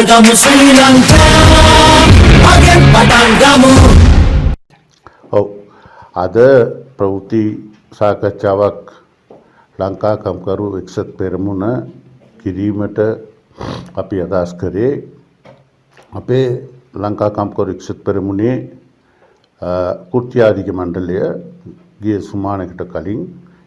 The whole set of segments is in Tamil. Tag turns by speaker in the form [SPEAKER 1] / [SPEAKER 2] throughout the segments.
[SPEAKER 1] Patanggamu Sri Lanka Bagian Patanggamu.
[SPEAKER 2] ඔව් අද ප්‍රවෘත්ති සාකච්ඡාවක් ලංකා කම්කරු එක්සත් පෙරමුණ කිරීමට අපි අදහස් කරේ අපේ ලංකා කම්කරු එක්සත් පෙරමුණේ කෘත්‍යාධික මණ්ඩලය ගිය සුමානකට කලින්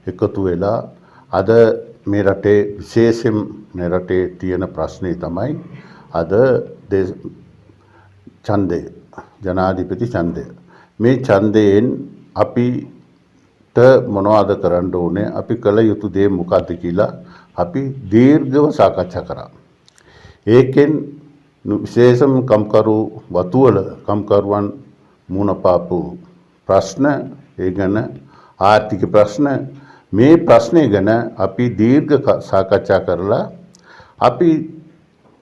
[SPEAKER 2] එකතු වෙලා අද මේ රටේ විශේෂයෙන් මේ රටේ තියෙන ප්‍රශ්නේ තමයි අද ඡන්දය ජනාධිපති ඡන්දය මේ ඡන්දයෙන් අපිට මොනවද කරන්න ඕනේ අපි කළ යුතු දේ මොකක්ද කියලා අපි දීර්ඝව සාකච්ඡා කරා. ඒකෙන් විශේෂම කම්කරු වතුවල කම්කරුවන් මුණපාපු ප්‍රශ්න ඒ ගැන ආර්ථික ප්‍රශ්න මේ ප්‍රශ්නේ ගැන අපි දීර්ඝ සාකච්ඡා කරලා අපි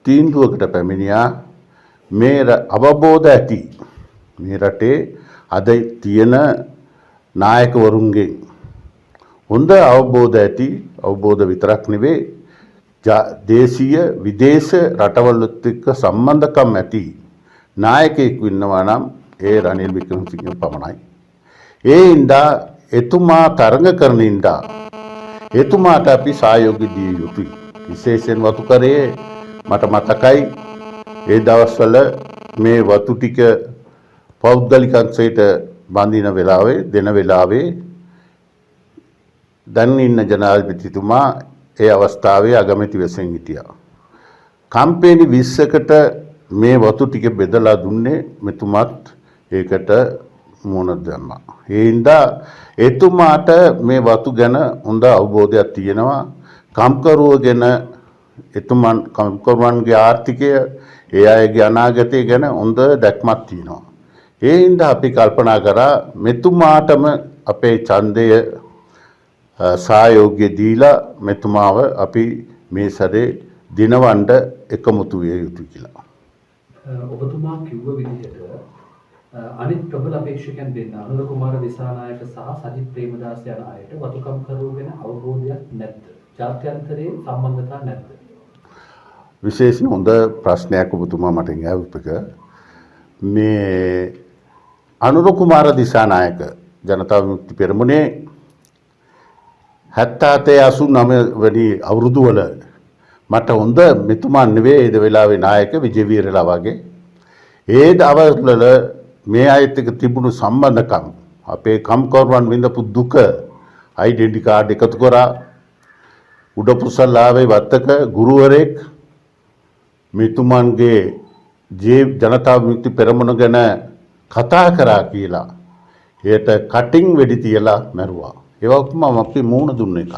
[SPEAKER 2] තීන්දුවකට පැමිණියා මේ අවබෝධ ඇති මේ රටේ අද තියෙන නායකවරුන්ගේ හොඳ අවබෝධ ඇති අවබෝධ විතරක් නෙවෙයි දේශීය විදේශ රටවලුත් එක්ක සම්බන්ධකම් ඇති නායකයෙක් ඉන්නවා නම් ඒ රනිල් වික්‍රමසිංහ පමණයි. ඒ ඉඳා එතුමා තරඟ කරන ඉඳා එතුමාට අපි සහයෝගය දිය යුතුයි. විශේෂයෙන් වතු කරේ මට මතකයි ඒ දවස්වල මේ වතු ටික පෞද්ගලික අංශයට බඳින වෙලාවේ දෙන වෙලාවේ දැන් ඉන්න ජනාධිපතිතුමා ඒ අවස්ථාවේ අගමැති වෙසෙන් හිටියා. කම්පැනි 20කට මේ වතු ටික බෙදලා දුන්නේ මෙතුමත් ඒකට මුණ දැම්මා. ඒ හින්දා එතුමාට මේ වතු ගැන හොඳ අවබෝධයක් තියෙනවා. කම්කරුව ගැන එතුමන් කම්කරුවන්ගේ ආර්ථිකය ඒ අයගේ අනාගතය ගැන හොඳ දැක්මක් තියෙනවා. ඒ හින්දා අපි කල්පනා කරා මෙතුමාටම අපේ ඡන්දය සහයෝගය දීලා මෙතුමාව අපි මේ සැරේ දිනවන්න එකමුතු විය යුතුයි කියලා.
[SPEAKER 3] ඔබතුමා කිව්ව විදිහට අනිත් ප්‍රබල අපේක්ෂකයන් දෙන්න අනුර කුමාර දිසානායක සහ සජිත් ප්‍රේමදාස යන අයට වතුකම් කරුව ගැන අවබෝධයක් නැද්ද? ජාත්‍යන්තරයේ සම්බන්ධතා නැද්ද?
[SPEAKER 2] විශේෂයෙන් හොඳ ප්‍රශ්නයක් ඔබතුමා මට අහුවපක මේ අනුර කුමාර දිසානායක ජනතා විමුක්ති පෙරමුණේ 77 89 වැනි අවුරුදු වල මට හොඳ මෙතුමා නෙවෙයි ඒ වෙලාවේ නායක විජේවීරලා වගේ ඒ දවස්වල මේ අයත් එක්ක තිබුණු සම්බන්ධකම් අපේ කම්කරුවන් විඳපු දුක ඩෙන්ටි කාඩ් එකතු කරා උඩපුසල්ලාවේ වත්තක ගුරුවරයෙක් මෙතුමන්ගේ ජනතා විමුක්ති පෙරමුණ ගැන කතා කරා කියලා ඒට කටින් වෙඩි තියලා මැරුවා. ඒක ඔක්කොම අපි මූණ දුන්න එකක්.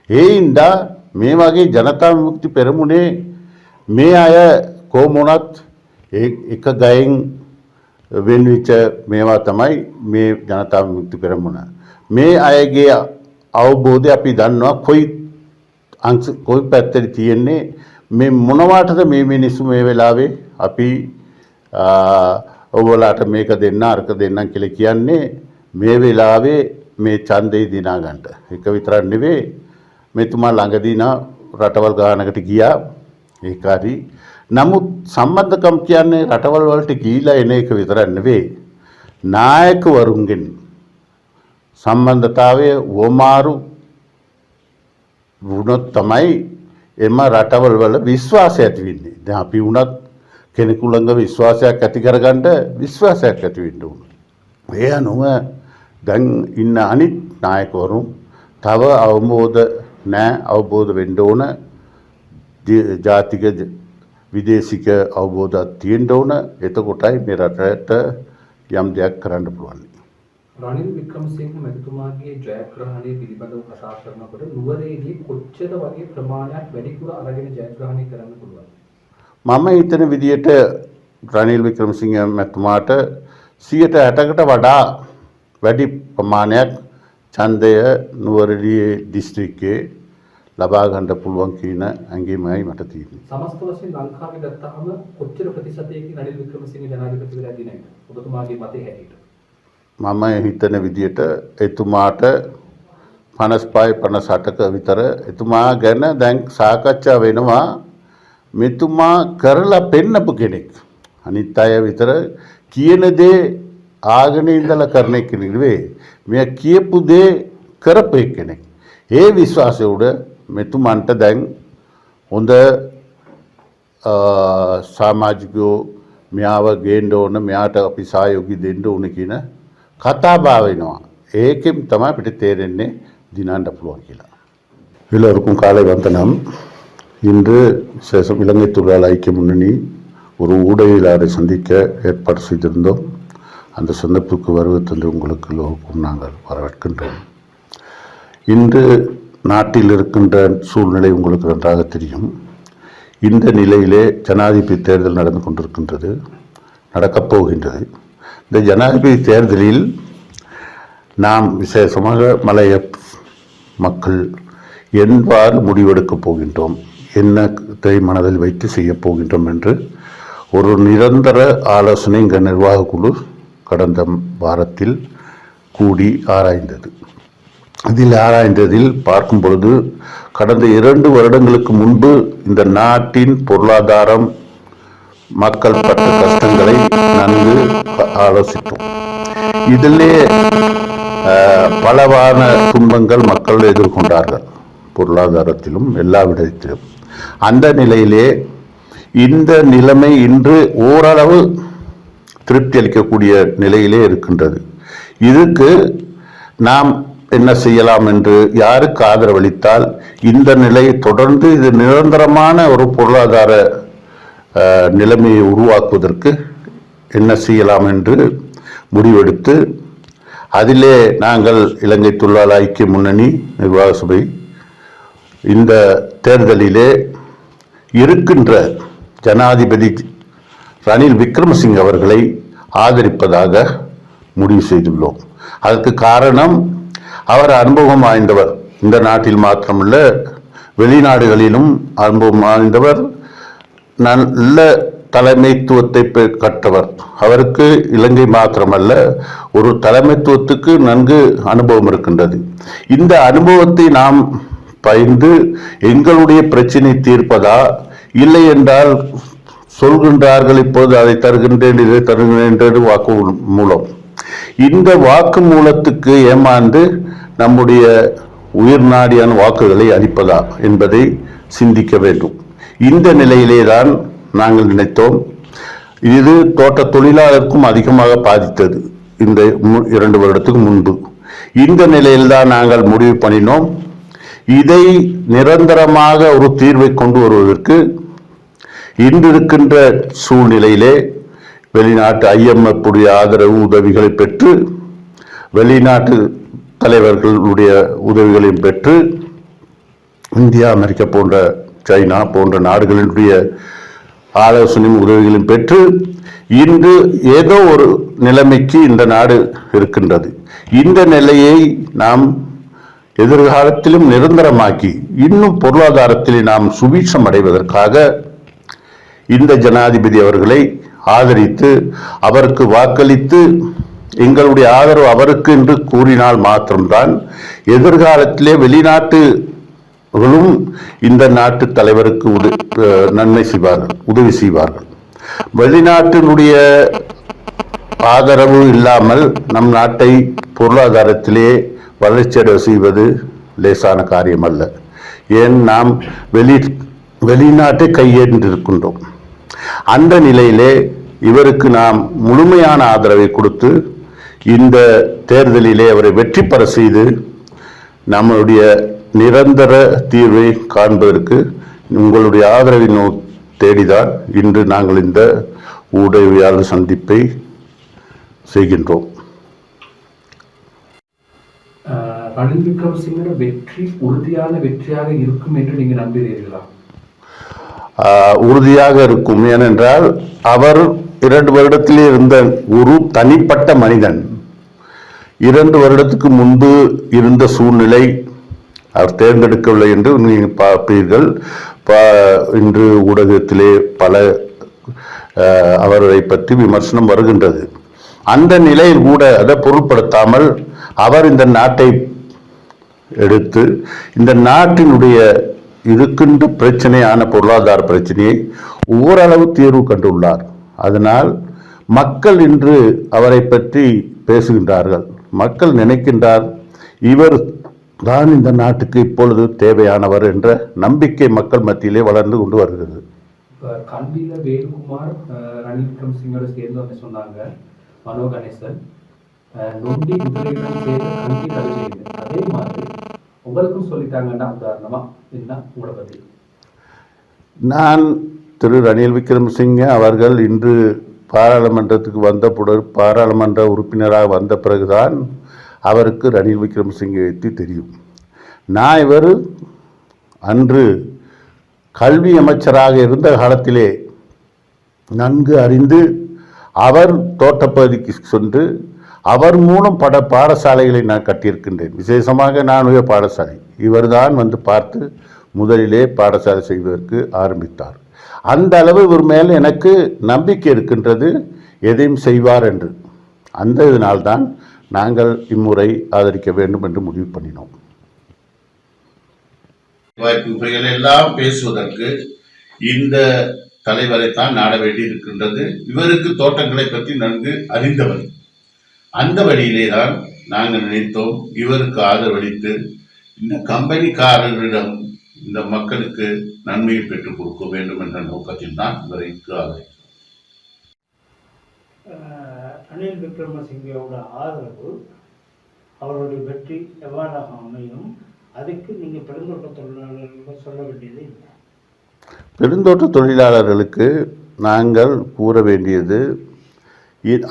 [SPEAKER 2] ඒ හින්දා මේ වගේ ජනතා විමුක්ති පෙරමුණේ මේ අය කොහොමුණත් එක ගයෙන් වෙන්විච්ච මේවා තමයි මේ ජනතා විමුක්ති පෙරමුණ. මේ අයගේ අවබෝධය අපි දන්නවා කොයි පැත්තට තියෙන්නේ මේ මොනවාටද මේ මිනිස්සු මේ වෙලාවේ අපි ඔයගොල්ලන්ට මේක දෙන්න අරක දෙන්නම් කියලා කියන්නේ මේ වෙලාවේ මේ ඡන්දේ දිනා ගන්නට. ඒක විතරක් නෙවෙයි මෙතුමා ළඟදී රටවල් ගානකට ගියා ඒක හරි. නමුත් සම්බන්ධකම් කියන්නේ රටවල් වලට ගිහිලා එන එක විතරක් නෙවෙයි නායකවරුන්ගෙන් සම්බන්ධතාවය වමාරු වුණොත් තමයි එම රටවල් වල විශ්වාසය ඇති වෙන්නේ. දැන් අපි වුණත් කෙනෙකු ළඟ විශ්වාසයක් ඇති කරගන්න විශ්වාසයක් ඇති වෙන්න ඕන. ඒ අනුව දැන් ඉන්න අනිත් නායකවරුන් තව අවබෝධ වෙන්න ඕන. ජාතික විදේශික අවබෝධයක් තියෙන්න ඕන. එතකොටයි මේ රටට යම් දෙයක් කරන්න පුළුවන්.
[SPEAKER 3] රනිල් වික්‍රමසිංහ මැතිතුමාගේ ජයග්‍රහණය පිළිබඳව කතා කරනකොට නුවරේදී කොච්චර වගේ ප්‍රමාණයක් වැඩිපුර අරගෙන ජයග්‍රහණය කරන්න පුළුවන්?
[SPEAKER 2] මම හිතන විදියට රනිල් වික්‍රමසිංහ මැතිතුමාට 60%කට වඩා වැඩි ප්‍රමාණයක් ඡන්දය නුවරඑළිය දිස්ත්‍රික්කයේ ලබා ගන්න පුළුවන් කියන අංගීමයි මට තියෙන්නේ.
[SPEAKER 3] සමස්ත වශයෙන් ලංකාවේ ගත්තාම කොච්චර ප්‍රතිශතයකින් රනිල් වික්‍රමසිංහ ජනාධිපතිවරයා දිනයිද? ඔබතුමාගේ මතය හැටියට.
[SPEAKER 2] මම හිතන විදියට එතුමාට 55 58ක විතර එතුමා ගැන දැන් සාකච්ඡා වෙනවා මෙතුමා කරලා පෙන්නපු කෙනෙක්. අනිත් අය විතර කියන දේ ආගෙන ඉඳලා කරන කෙනෙක් නෙවෙයි. මෙයා කියපු දේ කරපු කෙනෙක්. ඒ විශ්වාසය උඩ මෙතුමන්ට දැන් හොඳ සමාජිකයෝ මෙයාව ගේන්න ඕන, මෙයාට අපි සහයෝගී දෙන්න ඕන කියන කතාබහ වෙනවා. ඒකෙන් තමයි අපිට තේරෙන්නේ දිනන්න පුළුවන් කියලා. எல்லோருக்கும் காலை வந்தனம். இன்று இலங்கை தொழிலாளர் ஐக்கிய முன்னணி ஒரு ஊடகவியலாளரை சந்திக்க ஏற்பாடு செய்திருந்தோம். அந்த சந்தர்ப்பத்துக்கு வருகை தந்து உங்களுக்கு எல்லோருக்கும் நாங்கள் வரவேற்கின்றோம். இன்று நாட்டில் இருக்கின்ற சூழ்நிலை உங்களுக்கு நன்றாக தெரியும். இந்த நிலையிலே ஜனாதிபதி தேர்தல் நடந்து கொண்டிருக்கின்றது, நடக்கப் போகின்றது. இந்த ஜனாதிபதி தேர்தலில் நாம் விசேஷமாக மலைய மக்கள் எவ்வாறு முடிவெடுக்கப் போகின்றோம், என்னத்தை மனதில் வைத்து செய்யப் போகின்றோம் என்று ஒரு நிரந்தர ஆலோசனை இங்கே நிர்வாக குழு கடந்த வாரத்தில் கூடி ஆராய்ந்தது. இதில் ஆராய்ந்ததில் பார்க்கும் பொழுது கடந்த 2 வருடங்களுக்கு முன்பு இந்த நாட்டின் பொருளாதாரம், மக்கள் பட்ட கஷ்டங்களை நன்கு ஆலோசித்தோம். இதிலே பலவான துன்பங்கள் மக்கள் எதிர்கொண்டார்கள், பொருளாதாரத்திலும் எல்லா விதத்திலும். அந்த நிலையிலே இந்த நிலைமை இன்று ஓரளவு திருப்தி அளிக்கக்கூடிய நிலையிலே இருக்கின்றது. இதுக்கு நாம் என்ன செய்யலாம் என்று யாருக்கு ஆதரவளித்தால் இந்த நிலையை தொடர்ந்து இது நிரந்தரமான ஒரு பொருளாதார நிலைமையை உருவாக்குவதற்கு என்ன செய்யலாம் என்று முடிவெடுத்து அதிலே நாங்கள் இலங்கை தொழிலாளர் ஐக்கிய முன்னணி நிர்வாக சபை இந்த தேர்தலிலே இருக்கின்ற ஜனாதிபதி ரணில் விக்ரமசிங்க அவர்களை ஆதரிப்பதாக முடிவு செய்துள்ளோம். அதற்கு காரணம், அவர் அனுபவம் வாய்ந்தவர். இந்த நாட்டில் மாத்திரமல்ல, வெளிநாடுகளிலும் அனுபவம் வாய்ந்தவர், நல்ல தலைமைத்துவத்தை கற்றவர். அவருக்கு இலங்கை மாத்திரமல்ல, ஒரு தலைமைத்துவத்துக்கு நன்கு அனுபவம் இருக்கின்றது. இந்த அனுபவத்தை நாம் பயின்று எங்களுடைய பிரச்சனை தீர்ப்பதா, இல்லை என்றால் சொல்கின்றார்கள் இப்போது அதை தருகின்றேன் இதை தருகின்றேன் என்று வாக்கு மூலம், இந்த வாக்கு மூலத்துக்கு ஏமாந்து நம்முடைய உயிர் நாடியான வாக்குகளை அளிப்பதா என்பதை சிந்திக்க வேண்டும். இந்த நிலையிலே தான் நாங்கள் நினைத்தோம். இது தோட்ட தொழிலாளருக்கும் அதிகமாக பாதித்தது இந்த 2 வருடத்துக்கு முன்பு. இந்த நிலையில்தான் நாங்கள் முடிவு பண்ணினோம், இதை நிரந்தரமாக ஒரு தீர்வை கொண்டு வருவதற்கு இன்று இருக்கின்ற சூழ்நிலையிலே வெளிநாட்டு IMF உடைய ஆதரவு உதவிகளை பெற்று, வெளிநாட்டு தலைவர்களுடைய உதவிகளையும் பெற்று, இந்தியா, அமெரிக்கா போன்ற, சைனா போன்ற நாடுகளினுடைய ஆலோசனையும் உதவிகளையும் பெற்று இன்று ஏதோ ஒரு நிலைமைக்கு இந்த நாடு இருக்கின்றது. இந்த நிலையை நாம் எதிர்காலத்திலும் நிரந்தரமாக்கி இன்னும் பொருளாதாரத்தில் நாம் சுபீட்சம் அடைவதற்காக இந்த ஜனாதிபதி அவர்களை ஆதரித்து அவருக்கு வாக்களித்து எங்களுடைய ஆதரவு அவருக்கு என்று கூறினால் மாத்திரம்தான் எதிர்காலத்திலே வெளிநாட்டுகளும் இந்த நாட்டு தலைவருக்கு நன்மை செய்வார்கள், உதவி செய்வார்கள். வெளிநாட்டினுடைய ஆதரவு இல்லாமல் நம் நாட்டை பொருளாதாரத்திலே வளர்ச்சியடைய செய்வது லேசான காரியம் அல்ல. ஏன், நாம் வெளிநாட்டை கையேந்திருக்கின்றோம். அந்த நிலையிலே இவருக்கு நாம் முழுமையான ஆதரவை கொடுத்து இந்த தேர்தலிலே அவரை வெற்றி பெற செய்து நம்முடைய நிரந்தர தீர்வை காண்பதற்கு உங்களுடைய ஆதரவை தேடிதான் இன்று நாங்கள் இந்த ஊடகவியலாளர் சந்திப்பை செய்கின்றோம்.
[SPEAKER 3] ரணில் விக்ரமசிங்க வெற்றி உறுதியான வெற்றியாக இருக்கும் என்று நீங்கள் நம்புகிறீர்களா?
[SPEAKER 2] உறுதியாக இருக்கும். ஏனென்றால் அவர் 2 வருடத்திலே இருந்த ஒரு தனிப்பட்ட மனிதன். 2 வருடத்துக்கு முன்பு இருந்த சூழ்நிலை அவர் தேர்ந்தெடுக்கவில்லை என்று நீங்கள் பார்ப்பீர்கள். இன்று ஊடகத்திலே பல அவரை பற்றி விமர்சனம் வருகின்றது. அந்த நிலையில் கூட அதை பொருட்படுத்தாமல் அவர் இந்த நாட்டை எடுத்து இந்த நாட்டினுடைய இருக்கின்ற பிரச்சனையான பொருளாதார பிரச்சனையை ஓரளவு தீர்வு கண்டுள்ளார். அதனால் மக்கள் இன்று அவரை பற்றி பேசுகின்றார்கள். மக்கள் நினைக்கின்றார் இவர் தான் இந்த நாட்டுக்கு இப்பொழுது தேவையானவர் என்ற நம்பிக்கை மக்கள் மத்தியிலே வளர்ந்து கொண்டு வருகிறது.
[SPEAKER 3] இப்போ கண்டியில் வேலுக்குமார் ரணில் விக்ரமசிங்கோட சேர்ந்து வந்து சொன்னாங்க, மனோ கணேசன் நொண்டி குதிரையுடன் சேர்ந்து கண்டி கழிவு. அதே மாதிரி உங்களுக்கும் சொல்லிட்டாங்கன்னா உதாரணமா என்ன உங்களை பற்றி?
[SPEAKER 2] நான் திரு ரணில் விக்ரமசிங்கே அவர்கள் இன்று பாராளுமன்றத்துக்கு வந்த பாராளுமன்ற உறுப்பினராக வந்த பிறகுதான் அவருக்கு ரணில் விக்ரமசிங்கே பற்றி தெரியும். நான் இவர் அன்று கல்வி அமைச்சராக இருந்த காலத்திலே நன்கு அறிந்து அவர் தோட்டப்பகுதிக்கு சென்று அவர் மூலம் பாடசாலைகளை நான் கட்டியிருக்கின்றேன். விசேஷமாக நான் உயர் பாடசாலை இவர்தான் வந்து பார்த்து முதலிலே பாடசாலை செய்வதற்கு ஆரம்பித்தார். அந்த அளவு இவர் மேல் எனக்கு நம்பிக்கை இருக்கின்றது, எதையும் செய்வார் என்று. அந்த இதனால்தான் நாங்கள் இம்முறை ஆதரிக்க வேண்டும் என்று முடிவு பண்ணினோம். வாய்ப்புகள் எல்லாம் பேசுவதற்கு இந்த தலைவரை தான் நாட வேண்டி இருக்கின்றது. இவருக்கு தோட்டங்களை பற்றி நன்கு அறிந்தவர். அந்த வழியிலே தான் நாங்கள் நினைத்தோம் இவருக்கு ஆதரவளித்து இந்த கம்பெனிக்காரர்களிடம் இந்த மக்களுக்கு நன்மையை பெற்றுக் கொடுக்க வேண்டும் என்ற நோக்கத்தில் தான் இவருக்கு ஆதரித்தோம்.
[SPEAKER 4] ரணில் விக்ரமசிங்கோட ஆதரவு அவருடைய வெற்றி எவ்வாறாக அமையும், அதுக்கு நீங்கள் பெருந்தோட்ட தொழிலாளர்கள் சொல்ல வேண்டியது இல்லை.
[SPEAKER 2] பெருந்தோட்ட தொழிலாளர்களுக்கு நாங்கள் கூற வேண்டியது,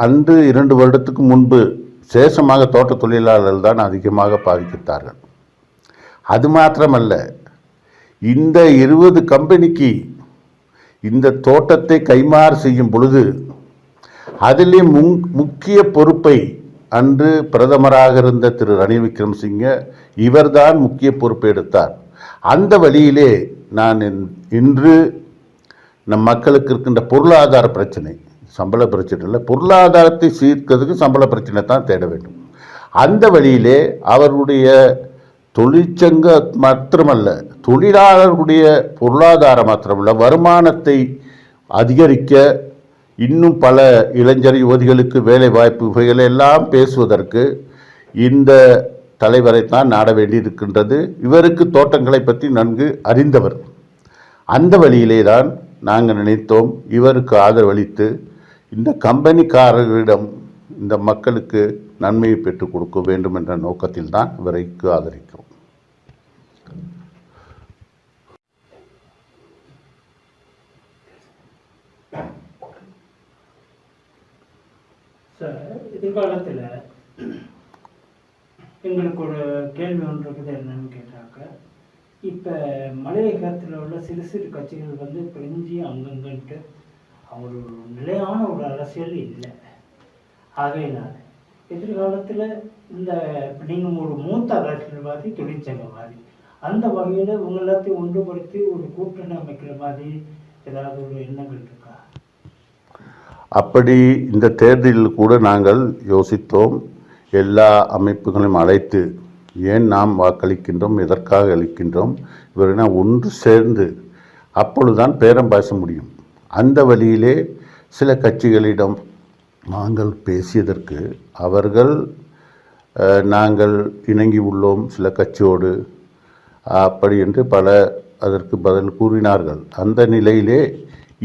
[SPEAKER 2] அன்று 2 வருடத்துக்கு முன்பு சேஷமாக தோட்ட தொழிலாளர்கள் தான் அதிகமாக பாதித்தார்கள். அது மாத்திரமல்ல, இந்த 20 கம்பெனிக்கு இந்த தோட்டத்தை கைமாறு செய்யும் பொழுது அதிலே முக்கிய பொறுப்பை அன்று பிரதமராக இருந்த திரு ரணில் விக்ரமசிங்கே இவர்தான் முக்கிய பொறுப்பை எடுத்தார். அந்த வழியிலே நான் இன்று நம் மக்களுக்கு இருக்கின்ற பொருளாதார பிரச்சனை, சம்பள பிரச்சனை இல்லை, பொருளாதாரத்தை சீர்க்கிறதுக்கு சம்பள பிரச்சனை தான் தேட வேண்டும். அந்த வழியிலே அவருடைய தொழிற்சங்க மாத்திரமல்ல, தொழிலாளர்களுடைய பொருளாதாரம் மாத்திரமல்ல, வருமானத்தை அதிகரிக்க இன்னும் பல இளைஞர் யுவதிகளுக்கு வேலை வாய்ப்புகளை எல்லாம் பேசுவதற்கு இந்த தலைவரை தான் நாட வேண்டியிருக்கின்றது. இவருக்கு தோட்டங்களை பற்றி நன்கு அறிந்தவர். அந்த வழியிலே தான் நாங்கள் நினைத்தோம் இவருக்கு ஆதரவளித்து இந்த கம்பெனிக்காரர்களிடம் இந்த மக்களுக்கு நன்மையை பெற்றுக் கொடுக்க வேண்டும் என்ற நோக்கத்தில் தான் இவருக்கு ஆதரிக்கிறோம்.
[SPEAKER 4] சார், எதிர்காலத்தில் எங்களுக்கு ஒரு கேள்வி ஒன்று இருக்குது. என்னன்னு கேட்டாக்க, இப்போ மலையகத்தில் உள்ள சிறு சிறு கட்சிகள் வந்து பிரிஞ்சு அங்கங்கன்ட்டு அவங்களோட நிலையான ஒரு அரசியல் இல்லை. ஆகையினால் எதிர்காலத்தில் இந்த நீங்கள் ஒரு மூத்த அரசியல்வாதி, தொழிற்சங்கவாதி, அந்த வகையில் உங்கள் எல்லாத்தையும் ஒன்றுபடுத்தி ஒரு கூட்டணி அமைக்கிற மாதிரி ஏதாவது ஒரு எண்ணங்கள் இருக்கா?
[SPEAKER 2] அப்படி இந்த தேர்தலில் கூட நாங்கள் யோசித்தோம். எல்லா அமைப்புகளையும் அழைத்து, ஏன் நாம் வாக்களிக்கின்றோம், எதற்காக அளிக்கின்றோம், இவரை ஒன்று சேர்ந்து அப்பொழுதுதான் பேரம் பேச முடியும். அந்த வழியிலே சில கட்சிகளிடம் நாங்கள் பேசியதற்கு அவர்கள் நாங்கள் இணங்கி உள்ளோம் சில கட்சியோடு அப்படி என்று பல அதற்கு பதில் கூறினார்கள். அந்த நிலையிலே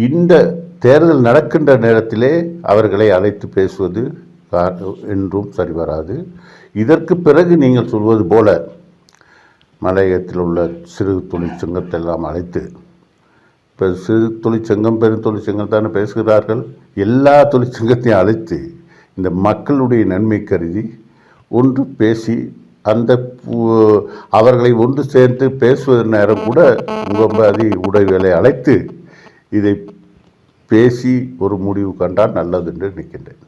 [SPEAKER 2] இந்த தேர்தல் நடக்கின்ற நேரத்திலே அவர்களை அழைத்து பேசுவது என்றும் சரி வராது. இதற்கு பிறகு நீங்கள் சொல்வது போல மலையகத்தில் உள்ள சிறு தொழிற்சங்கத்தை எல்லாம் அழைத்து, இப்போ சிறு தொழிற்சங்கம் பெருந்தொழிற்சங்கம் தானே பேசுகிறார்கள், எல்லா தொழிற்சங்கத்தையும் அழைத்து இந்த மக்களுடைய நன்மை கருதி ஒன்று பேசி அந்த அவர்களை ஒன்று சேர்த்து பேசுவதன் நேரம் கூட முகம்பாதி உடைகளை அழைத்து இதை பேசி ஒரு முடிவு கண்டால் நல்லது என்று நினைக்கின்றேன்.